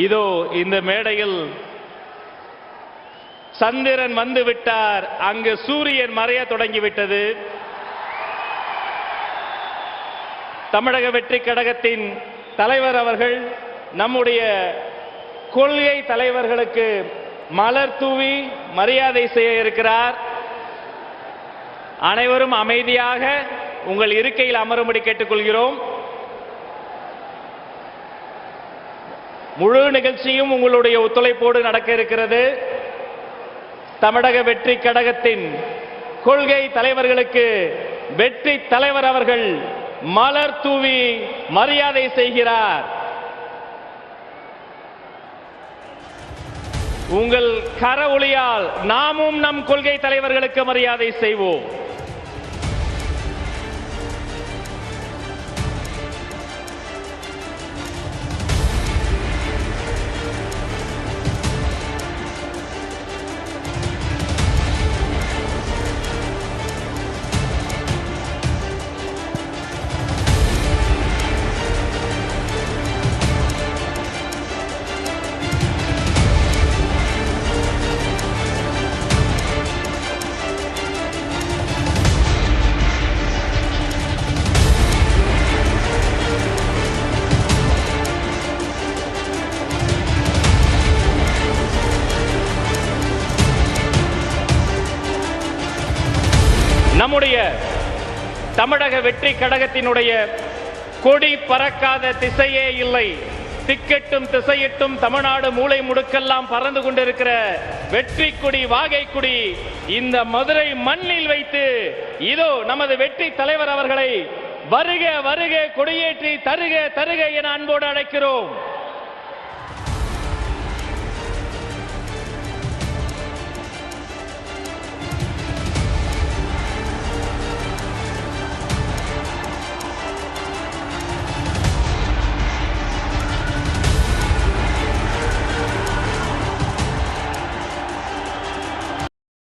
இதோ இந்த மேடையில் சந்திரன் வந்து விட்டார், அங்கு சூரியன் மறைய தொடங்கிவிட்டது. தமிழக வெற்றி கழகத்தின் தலைவர் அவர்கள் நம்முடைய கொள்கை தலைவர்களுக்கு மலர் தூவி மரியாதை செய்ய இருக்கிறார். அனைவரும் அமைதியாக உங்கள் இருக்கையில் அமரும்படி கேட்டுக்கொள்கிறோம். முழு நிகழ்ச்சியும் உங்களுடைய ஒத்துழைப்போடு நடக்க இருக்கிறது. தமிழக வெற்றி கழகத்தின் கொள்கை தலைவர்களுக்கு வெற்றி தலைவர் அவர்கள் மலர் தூவி மரியாதை செய்கிறார். உங்கள் கர ஒளியால் நாமும் நம் கொள்கை தலைவர்களுக்கு மரியாதை செய்வோம். நம்முடைய தமிழக வெற்றி கழகத்தினுடைய கொடி பறக்காத திசையே இல்லை. திக்கெட்டும் திசையிட்டும் தமிழ்நாடு மூலை முடுக்கெல்லாம் பறந்து கொண்டிருக்கிற வெற்றி கொடி, வாகை கொடி இந்த மதுரை மண்ணில் வைத்து இதோ நமது வெற்றி தலைவர் அவர்களை வருக வருக கொடியேற்றி தருக தருக என அன்போடு அழைக்கிறோம்.